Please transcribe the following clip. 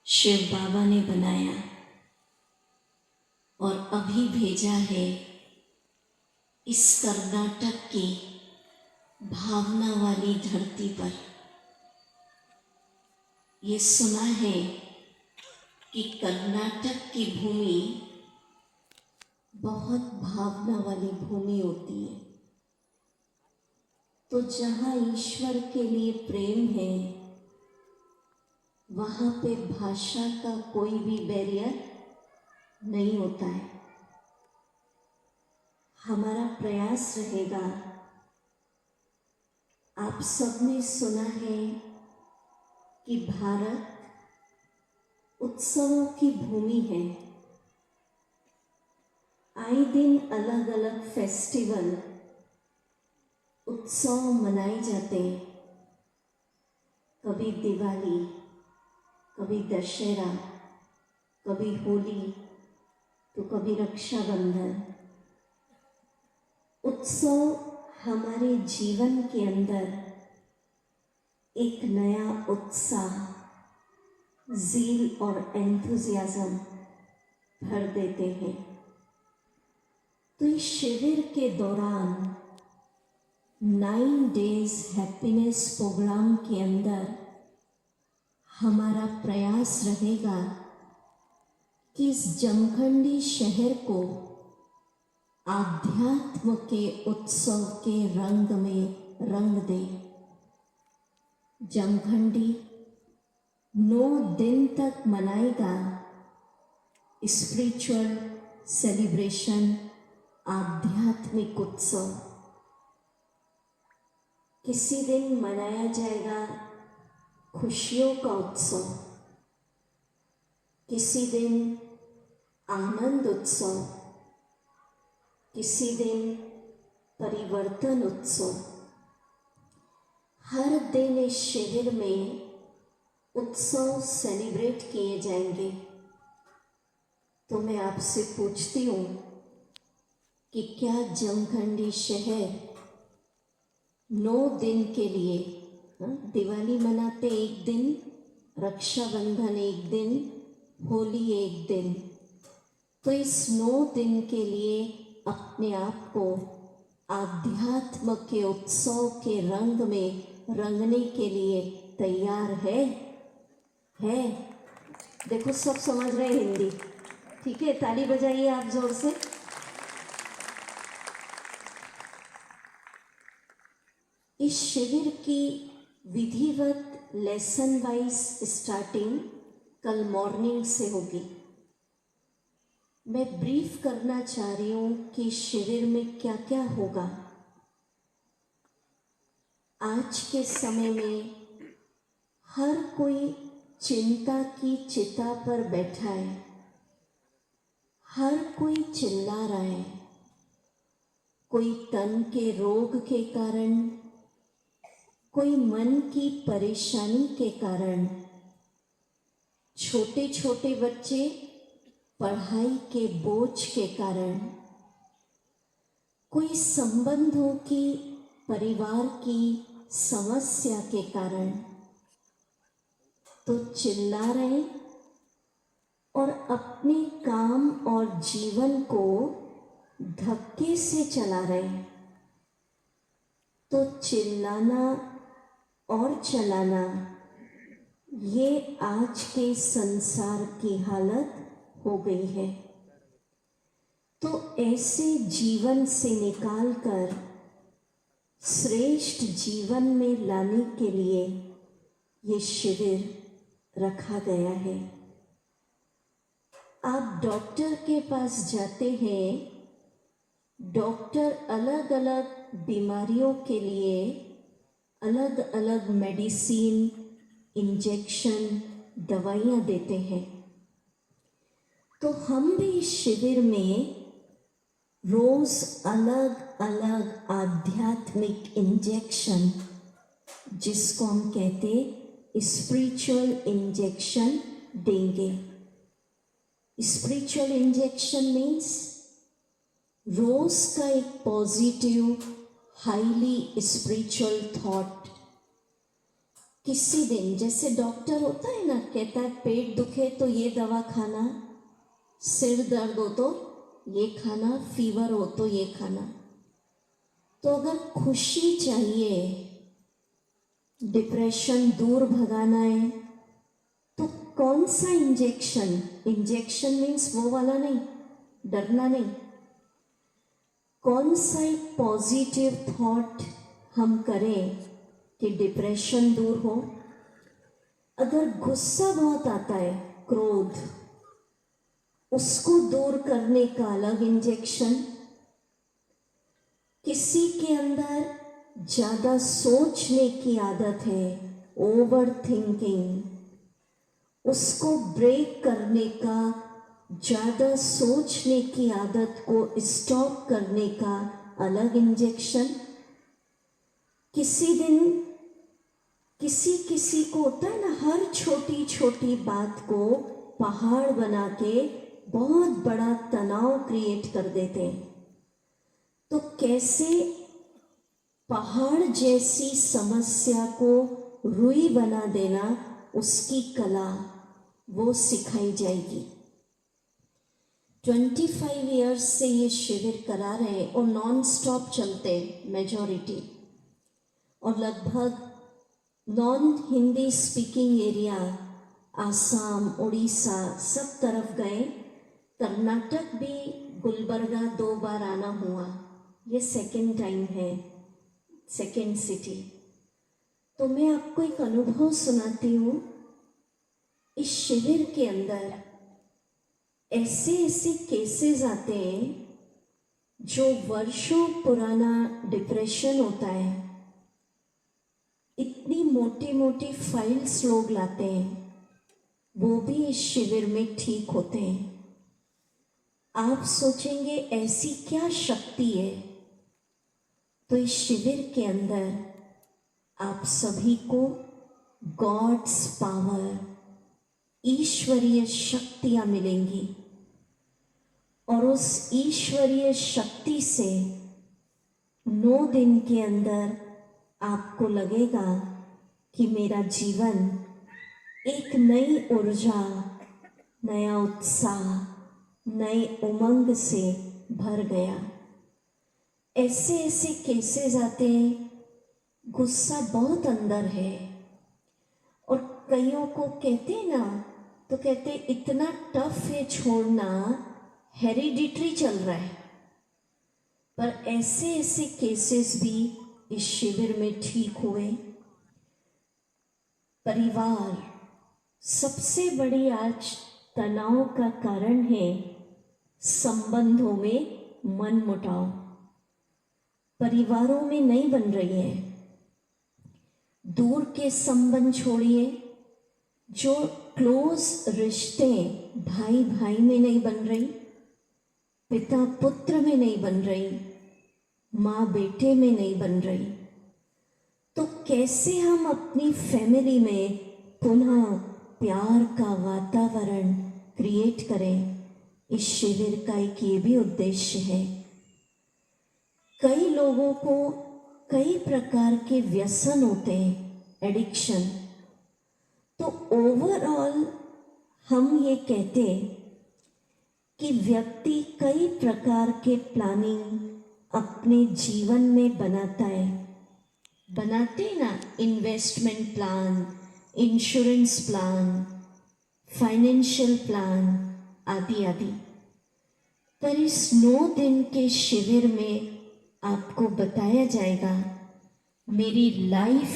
शिव बाबा ने बनाया और अभी भेजा है इस कर्नाटक की भावना वाली धरती पर। ये सुना है कि कर्नाटक की भूमि बहुत भावना वाली भूमि होती है। तो जहाँ ईश्वर के लिए प्रेम है वहाँ पे भाषा का कोई भी बैरियर नहीं होता है। हमारा प्रयास रहेगा, आप सबने सुना है कि भारत उत्सवों की भूमि है। आए दिन अलग अलग फेस्टिवल उत्सव मनाए जाते हैं। कभी दिवाली, कभी दशहरा, कभी होली, तो कभी रक्षाबंधन। उत्सव हमारे जीवन के अंदर एक नया उत्साह, ज़ील और एंथुजियाज्म भर देते हैं। तो इस शिविर के दौरान 9 डेज हैप्पीनेस प्रोग्राम के अंदर हमारा प्रयास रहेगा कि इस जमखंडी शहर को आध्यात्म के उत्सव के रंग में रंग दे। जमखंडी 9 दिन तक मनाएगा स्पिरिचुअल सेलिब्रेशन, आध्यात्मिक उत्सव। किसी दिन मनाया जाएगा खुशियों का उत्सव, किसी दिन आनंद उत्सव, किसी दिन परिवर्तन उत्सव। हर दिन इस शिविर में उत्सव सेलिब्रेट किए जाएंगे। तो मैं आपसे पूछती हूँ कि क्या जमखंडी शहर 9 दिन के लिए, दिवाली मनाते एक दिन, रक्षाबंधन एक दिन, होली एक दिन, तो इस 9 दिन के लिए अपने आप को आध्यात्म के उत्सव के रंग में रंगने के लिए तैयार है? देखो सब समझ रहे हिंदी, ठीक है? ताली बजाइए आप जोर से। इस शिविर की विधिवत लेसन वाइज स्टार्टिंग कल मॉर्निंग से होगी। मैं ब्रीफ करना चाह रही हूँ कि शिविर में क्या क्या होगा। आज के समय में हर कोई चिंता की चिता पर बैठा है, हर कोई चिल्ला रहा है। कोई तन के रोग के कारण, कोई मन की परेशानी के कारण, छोटे छोटे बच्चे पढ़ाई के बोझ के कारण, कोई संबंधों की, परिवार की समस्या के कारण तो चिल्ला रहे और अपने काम और जीवन को धक्के से चला रहे। तो चिल्लाना और चलाना ये आज के संसार की हालत हो गई है। तो ऐसे जीवन से निकालकर श्रेष्ठ जीवन में लाने के लिए ये शिविर रखा गया है। आप डॉक्टर के पास जाते हैं, डॉक्टर अलग अलग बीमारियों के लिए अलग अलग मेडिसिन, इंजेक्शन, दवाइयाँ देते हैं। तो हम भी इस शिविर में रोज अलग अलग आध्यात्मिक इंजेक्शन, जिसको हम कहते स्पिरिचुअल इंजेक्शन देंगे। स्पिरिचुअल इंजेक्शन मीन्स रोज का एक पॉजिटिव हाईली स्पिरिचुअल थॉट किसी दिन जैसे डॉक्टर होता है ना, कहता है पेट दुखे तो ये दवा खाना, सिर दर्द हो तो ये खाना, फीवर हो तो ये खाना। तो अगर खुशी चाहिए, डिप्रेशन दूर भगाना है, तो कौन सा इंजेक्शन, इंजेक्शन मीन्स वो वाला नहीं, डरना नहीं, कौन सा एक पॉजिटिव थॉट हम करें कि डिप्रेशन दूर हो। अगर गुस्सा बहुत आता है, क्रोध, उसको दूर करने का अलग इंजेक्शन। किसी के अंदर ज्यादा सोचने की आदत है, ओवर थिंकिंग, उसको ब्रेक करने का, ज्यादा सोचने की आदत को स्टॉप करने का अलग इंजेक्शन। किसी दिन किसी को होता है ना, हर छोटी छोटी बात को पहाड़ बना के बहुत बड़ा तनाव क्रिएट कर देते हैं। तो कैसे पहाड़ जैसी समस्या को रुई बना देना, उसकी कला वो सिखाई जाएगी। 25 इयर्स से ये शिविर करा रहे और नॉन स्टॉप चलते मेजॉरिटी, और लगभग non Hindi speaking area, Assam, Orissa सब तरफ गए। कर्नाटक भी गुलबर्गा 2 बार आना हुआ, ये सेकंड टाइम है, सेकंड सिटी। तो मैं आपको एक अनुभव सुनाती हूँ। इस शिविर के अंदर ऐसे ऐसे केसेस आते हैं जो वर्षों पुराना डिप्रेशन होता है, इतनी मोटी मोटी फाइल्स लोग लाते हैं, वो भी इस शिविर में ठीक होते हैं। आप सोचेंगे ऐसी क्या शक्ति है, तो इस शिविर के अंदर आप सभी को गॉड्स पावर, ईश्वरीय शक्तियां मिलेंगी, और उस ईश्वरीय शक्ति से 9 दिन के अंदर आपको लगेगा कि मेरा जीवन एक नई ऊर्जा, नया उत्साह, नए उमंग से भर गया। ऐसे ऐसे केसेस आते हैं, गुस्सा बहुत अंदर है, और कईयों को कहते हैं ना, तो कहते इतना टफ है छोड़ना, हेरिडिटरी चल रहा है। पर ऐसे ऐसे केसेस भी इस शिविर में ठीक हुए। परिवार सबसे बड़ी आज तनाव का कारण है, संबंधों में मनमुटाव परिवारों में नहीं बन रही है। दूर के संबंध छोड़िए, जो क्लोज रिश्ते भाई भाई में नहीं बन रही, पिता पुत्र में नहीं बन रही, माँ बेटे में नहीं बन रही, तो कैसे हम अपनी फैमिली में पुनः प्यार का वातावरण क्रिएट करें। इस शिविर का एक ये भी उद्देश्य है। कई लोगों को कई प्रकार के व्यसन होते हैं, एडिक्शन। तो ओवरऑल हम ये कहते कि व्यक्ति कई प्रकार के प्लानिंग अपने जीवन में बनाता है, बनाते ना, investment plan, insurance plan, financial plan आदि आदि। पर इस 9 दिन के शिविर में आपको बताया जाएगा मेरी लाइफ